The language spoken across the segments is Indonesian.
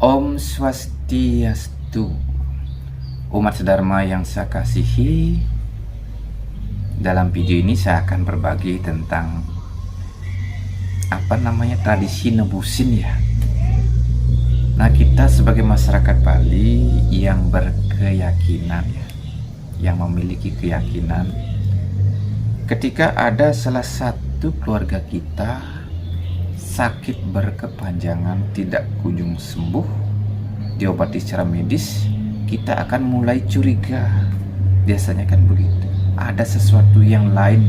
Om Swastiastu. Umat sedharma yang saya kasihi, dalam video ini saya akan berbagi tentang tradisi nebusin ya. Nah, kita sebagai masyarakat Bali yang berkeyakinan ya, yang memiliki keyakinan, ketika ada salah satu keluarga kita sakit berkepanjangan tidak kunjung sembuh, diobati secara medis, kita akan mulai curiga. Biasanya kan begitu, ada sesuatu yang lain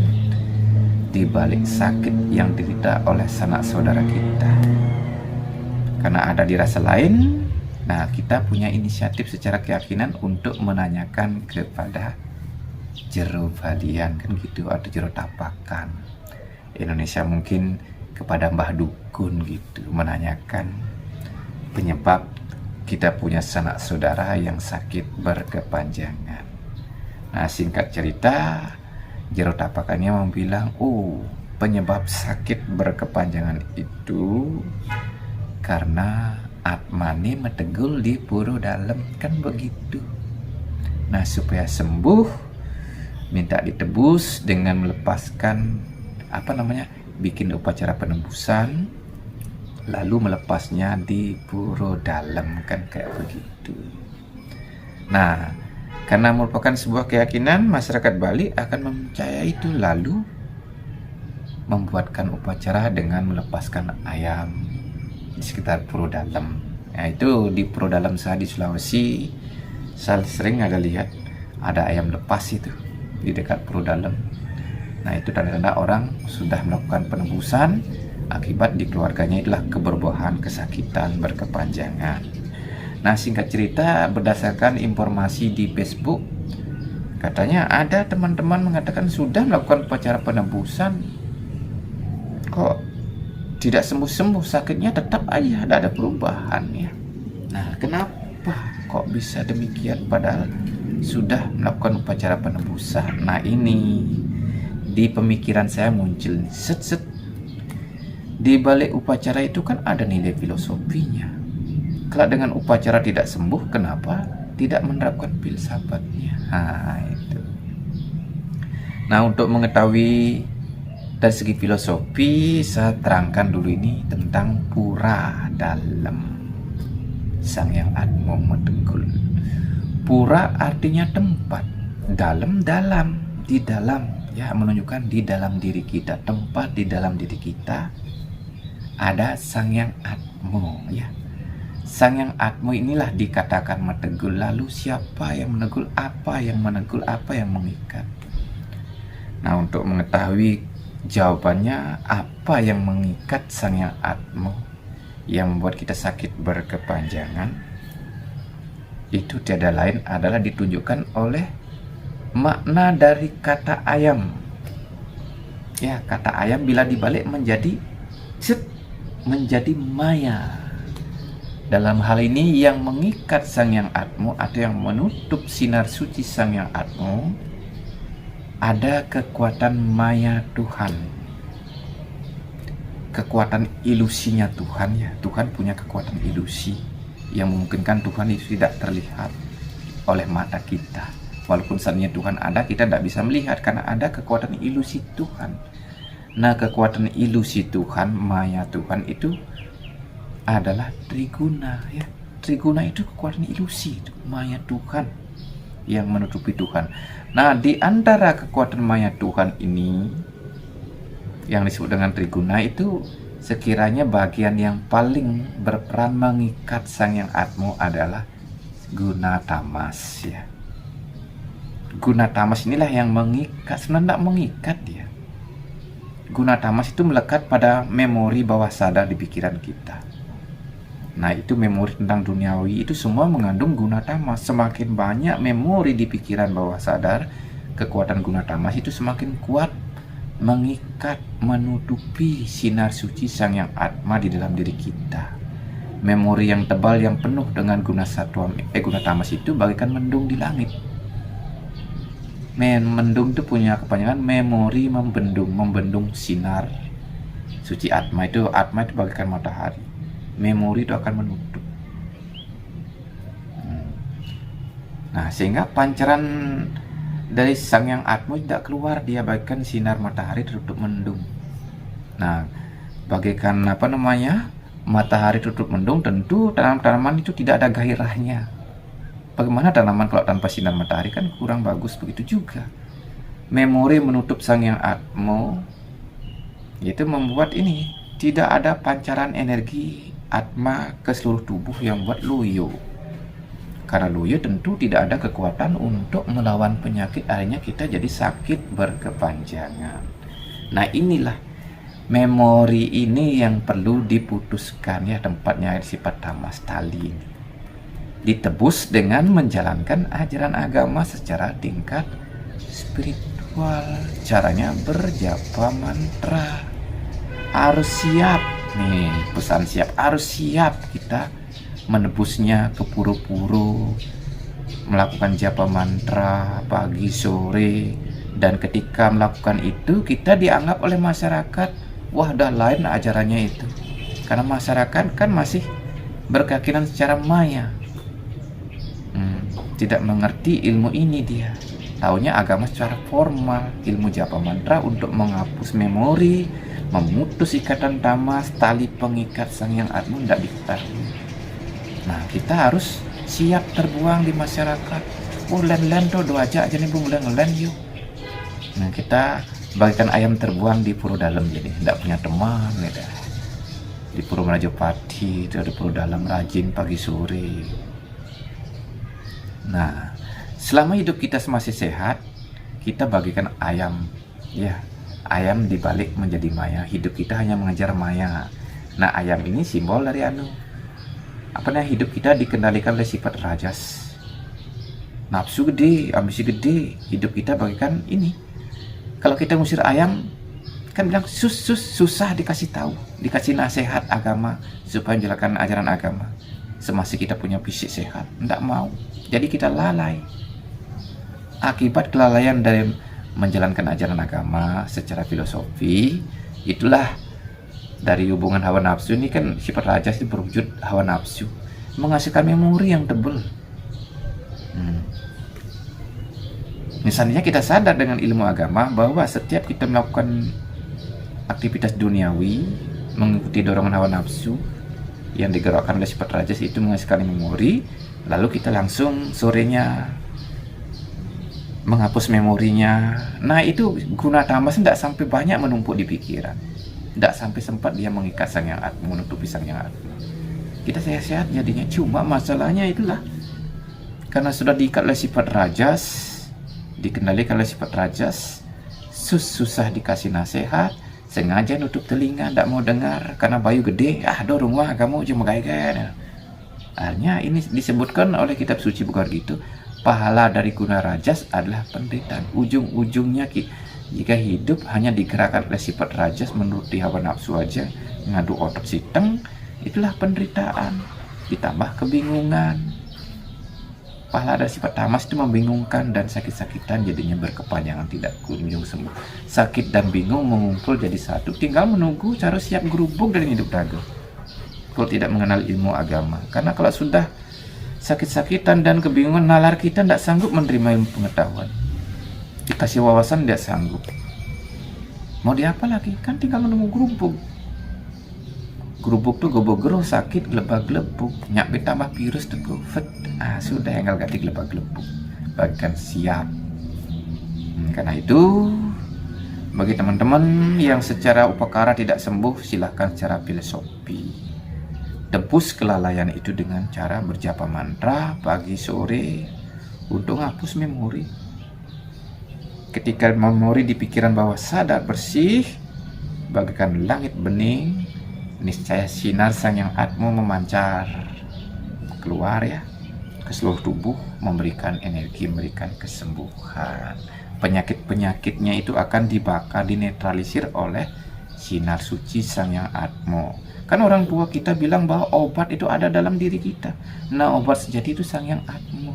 di balik sakit yang diderita oleh sanak saudara kita. Karena ada dirasa lain, nah kita punya inisiatif secara keyakinan untuk menanyakan kepada jero balian kan gitu, atau jero tapakan Indonesia mungkin kepada Mbah Dukun gitu, menanyakan penyebab kita punya sanak saudara yang sakit berkepanjangan. Nah, singkat cerita, jero tapakannya bilang, penyebab sakit berkepanjangan itu karena atmane metegul di puro dalam, kan begitu. Nah, supaya sembuh, minta ditebus dengan melepaskan bikin upacara penembusan, lalu melepasnya di puro dalam, kan kayak begitu. Nah, karena merupakan sebuah keyakinan, masyarakat Bali akan mempercayai itu, lalu membuatkan upacara dengan melepaskan ayam di sekitar puro dalam. Nah, itu di puro dalam saya di Sulawesi, saya sering ada lihat ada ayam lepas itu di dekat puro dalam. Nah, itu tanda-tanda orang sudah melakukan penembusan akibat di keluarganya itulah keberbohan, kesakitan berkepanjangan. Nah, singkat cerita, berdasarkan informasi di Facebook, katanya ada teman-teman mengatakan sudah melakukan upacara penembusan, kok tidak sembuh-sembuh, sakitnya tetap aja, tidak ada perubahan ya. Nah, kenapa kok bisa demikian padahal sudah melakukan upacara penembusan? Nah, ini di pemikiran saya muncul di balik upacara itu kan ada nilai filosofinya. Kalau dengan upacara tidak sembuh, kenapa tidak menerapkan filsafatnya? Nah, itu. Nah, untuk mengetahui dari segi filosofi, saya terangkan dulu ini tentang pura dalam, Sang Yang Atmo Metegul. Pura artinya tempat, dalam di dalam ya, menunjukkan di dalam diri kita, tempat di dalam diri kita ada Sang Yang Atmo ya. Sang Yang Atmo inilah dikatakan metegul. Lalu siapa yang menegul, apa yang menegul, apa yang mengikat? Nah, untuk mengetahui jawabannya, apa yang mengikat Sang Yang Atmo yang membuat kita sakit berkepanjangan, itu tiada lain adalah ditunjukkan oleh makna dari kata ayam. Ya, kata ayam bila dibalik menjadi maya. Dalam hal ini yang mengikat Sang Yang Atmo atau yang menutup sinar suci Sang Yang Atmo ada kekuatan maya Tuhan. Kekuatan ilusinya Tuhan ya. Tuhan punya kekuatan ilusi yang memungkinkan Tuhan itu tidak terlihat oleh mata kita. Walaupun seandainya Tuhan ada, kita tidak bisa melihat karena ada kekuatan ilusi Tuhan. Nah, kekuatan ilusi Tuhan, maya Tuhan itu adalah triguna ya. Triguna itu kekuatan ilusi, maya Tuhan yang menutupi Tuhan. Nah, di antara kekuatan maya Tuhan ini yang disebut dengan triguna itu, sekiranya bagian yang paling berperan mengikat Sang Yang Atmo adalah guna tamas ya. Guna tamas inilah yang mengikat, sebenarnya tidak mengikat dia. Guna tamas itu melekat pada memori bawah sadar di pikiran kita. Nah, itu memori tentang duniawi itu semua mengandung guna tamas. Semakin banyak memori di pikiran bawah sadar, kekuatan guna tamas itu semakin kuat mengikat, menutupi sinar suci Sang Yang Atma di dalam diri kita. Memori yang tebal yang penuh dengan guna tamas itu bagaikan mendung di langit. Mendung itu punya kepanjangan memori membendung sinar suci Atma itu bagaikan matahari. Memori itu akan menutup. Nah, sehingga pancaran dari Sang Yang Atma tidak keluar, dia bagaikan sinar matahari tutup mendung. Nah, bagaikan matahari tutup mendung, tentu tanaman itu tidak ada gairahnya. Bagaimana tanaman kalau tanpa sinar matahari, kan kurang bagus. Begitu juga memori menutup Sang Yang Atma, itu membuat ini tidak ada pancaran energi Atma ke seluruh tubuh yang buat loyo. Karena loyo tentu tidak ada kekuatan untuk melawan penyakit, akhirnya kita jadi sakit berkepanjangan. Nah, inilah memori ini yang perlu diputuskan, ya, tempatnya sifat tamas tali ini ditebus dengan menjalankan ajaran agama secara tingkat spiritual. Caranya berjapa mantra. Harus siap nih, pesan siap, harus siap kita menebusnya ke puro-puro, melakukan japa mantra pagi sore. Dan ketika melakukan itu, kita dianggap oleh masyarakat, wah, dah lain ajarannya itu. Karena masyarakat kan masih berkeyakinan secara maya, tidak mengerti ilmu ini. Dia taunya agama secara formal, ilmu japa mantra untuk menghapus memori, memutus ikatan tamas, tali pengikat Sang Yang Atma tidak diketahui. Nah, kita harus siap terbuang di masyarakat. Oh, len tuh doa aja nih bung, len yuk. Nah, kita bagaikan ayam terbuang di puro dalam, jadi tidak punya teman gitu. Di puro Merajapati itu ada puro dalam, rajin pagi sore. Nah, selama hidup kita masih sehat, kita bagaikan ayam, ya, ayam dibalik menjadi maya. Hidup kita hanya mengejar maya. Nah, ayam ini simbol dari hidup kita dikendalikan oleh sifat rajas, nafsu gede, ambisi gede. Hidup kita bagaikan ini. Kalau kita ngusir ayam, kan bilang susah dikasih tahu, dikasih nasihat agama supaya menjalankan ajaran agama. Semasa kita punya fisik sehat, tidak mau. Jadi kita lalai. Akibat kelalaian dari menjalankan ajaran agama secara filosofi, itulah dari hubungan hawa nafsu ini, kan sifat rajas itu berwujud hawa nafsu, menghasilkan memori yang tebal. Misalnya kita sadar dengan ilmu agama bahwa setiap kita melakukan aktivitas duniawi mengikuti dorongan hawa nafsu yang digerakkan oleh sifat rajas, itu menghasilkan memori, lalu kita langsung sorenya menghapus memorinya. Nah, itu guna tamas tidak sampai banyak menumpuk di pikiran, tidak sampai sempat dia mengikat Sang Yang Atma, menutupi Sang Yang Atma. Kita sehat-sehat jadinya. Cuma masalahnya itulah, karena sudah diikat oleh sifat rajas, dikendalikan oleh sifat rajas, susah dikasih nasihat, sengaja nutup telinga, tidak mau dengar karena bayu gede. Dorong wah kamu cuma gaya. Akhirnya ini disebutkan oleh kitab suci bukan gitu. Pahala dari guna rajas adalah penderitaan. Ujung-ujungnya jika hidup hanya digerakkan oleh sifat rajas, menuruti hawa nafsu aja, ngadu otot siteng, itulah penderitaan. Ditambah kebingungan. Pahala dari sifat tamas itu membingungkan dan sakit-sakitan, jadinya berkepanjangan tidak kunjung sembuh. Sakit dan bingung mengumpul jadi satu, tinggal menunggu cara siap gerubuk dari hidup raga. Kalau tidak mengenal ilmu agama, karena kalau sudah sakit-sakitan dan kebingungan, nalar kita tidak sanggup menerima ilmu pengetahuan. Dikasih wawasan tidak sanggup. Mau diapa lagi? Kan tinggal menunggu gerubuk. Gerubuk tuh gobo-gero, sakit, gelebak-gelebuk, nyak tambah virus tuh covid. Sudah yang ganti gelebak-gelebuk. Bagikan siap. Karena itu, bagi teman-teman yang secara upakara tidak sembuh, silahkan secara filosofi. Tebus kelalaian itu dengan cara berjapa mantra pagi sore untuk menghapus memori. Ketika memori di pikiran bawah sadar bersih, bagaikan langit bening, niscaya sinar Sang Yang Atma memancar keluar ke seluruh tubuh, memberikan energi, memberikan kesembuhan. Penyakit-penyakitnya itu akan dibakar, dinetralisir oleh sinar suci Sang Yang Atma. Kan orang tua kita bilang bahwa obat itu ada dalam diri kita. Nah, obat sejati itu Sang Yang Atma.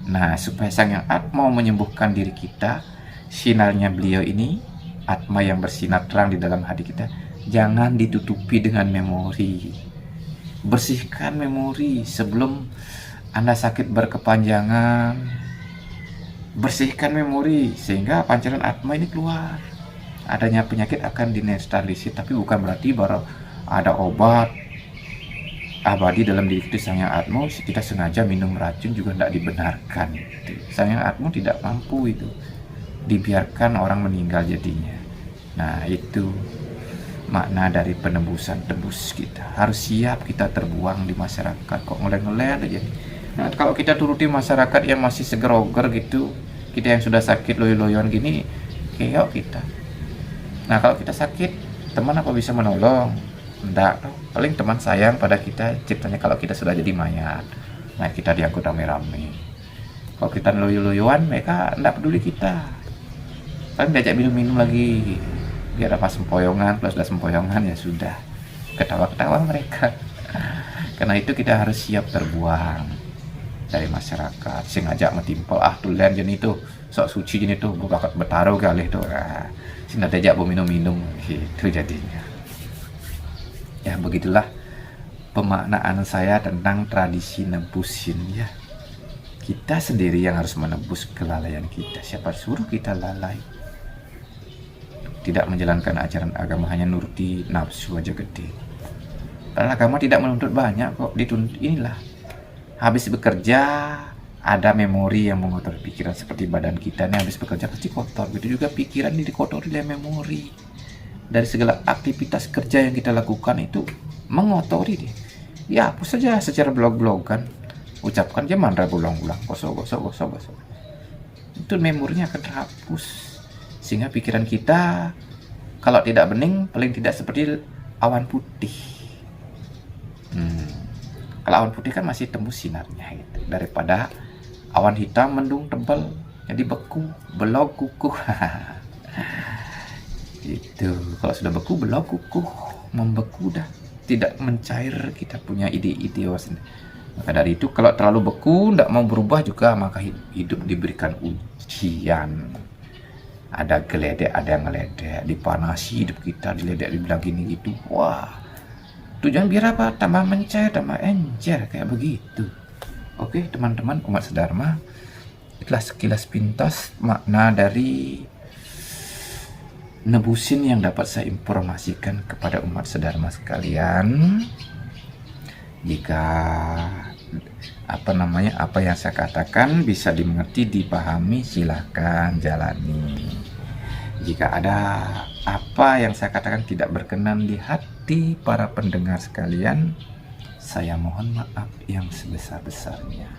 Nah, supaya Sang Yang Atma menyembuhkan diri kita, sinarnya beliau ini, Atma yang bersinar terang di dalam hati kita, jangan ditutupi dengan memori. Bersihkan memori sebelum Anda sakit berkepanjangan, bersihkan memori sehingga pancaran atma ini keluar. Adanya penyakit akan dinetralisir, tapi bukan berarti baru ada obat abadi dalam diri kita Sang Hyang Atma kita sengaja minum racun juga tidak dibenarkan. Sang Hyang Atma tidak mampu itu, dibiarkan orang meninggal jadinya. Nah itu makna dari penebusan, tebus kita harus siap kita terbuang di masyarakat. Kok ngoleh-ngoleh aja. Nah, kalau kita turuti masyarakat yang masih seger-oger gitu, kita yang sudah sakit loyo-loyon gini, keok kita. Nah kalau kita sakit, teman apa bisa menolong? Enggak, paling teman sayang pada kita ciptanya kalau kita sudah jadi mayat. Nah kita diangkut rame-rame. Kalau kita loyo-loyoan, mereka enggak peduli kita. Paling diajak minum-minum lagi, biar apa sempoyongan, plus sempoyongan ya sudah, ketawa-ketawa mereka. Karena itu kita harus siap terbuang dari masyarakat. Sing ngajak metimpel tulen jen itu sok suci jen itu gue bakal bertaruh kali itu. Sing diajak minum-minum gitu jadinya. Ya begitulah pemaknaan saya tentang tradisi nebusin ya. Kita sendiri yang harus menebus kelalaian kita. Siapa suruh kita lalai? Tidak menjalankan ajaran agama, hanya nuruti nafsu aja gede. Padahal agama tidak menuntut banyak kok, dituntut inilah. Habis bekerja ada memori yang mengotori pikiran, seperti badan kita nih habis bekerja pasti kotor. Begitu juga pikiran ini dikotori oleh memori. Dari segala aktivitas kerja yang kita lakukan itu mengotori deh. Ya hapus saja secara blog-blogan. Ucapkan aja mantra berulang-ulang, gosok. Itu memorinya akan terhapus. Sehingga pikiran kita kalau tidak bening paling tidak seperti awan putih. Kalau awan putih kan masih tembus sinarnya gitu. Daripada awan hitam mendung tebal jadi beku, belok, kukuh. Itu kalau sudah beku, belok, kukuh, membeku dah, tidak mencair, kita punya ide-ide sendiri. Maka dari itu kalau terlalu beku tidak mau berubah juga, maka hidup diberikan ujian. Ada geledek, ada yang ngeledek, dipanasi hidup kita, diledek, dibilang gini gitu. Wah, tujuan biar apa? Tambah mencair, tambah encer, kayak begitu. Oke teman-teman umat sedharma, itulah sekilas pintas makna dari nebusin yang dapat saya informasikan kepada umat sedharma sekalian. Jika apa yang saya katakan bisa dimengerti, dipahami, silahkan jalani. Jika ada apa yang saya katakan tidak berkenan di hati para pendengar sekalian, saya mohon maaf yang sebesar-besarnya.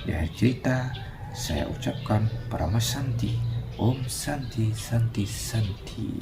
Di akhir cerita, saya ucapkan Parama Santi, Om Santi Santi Santi.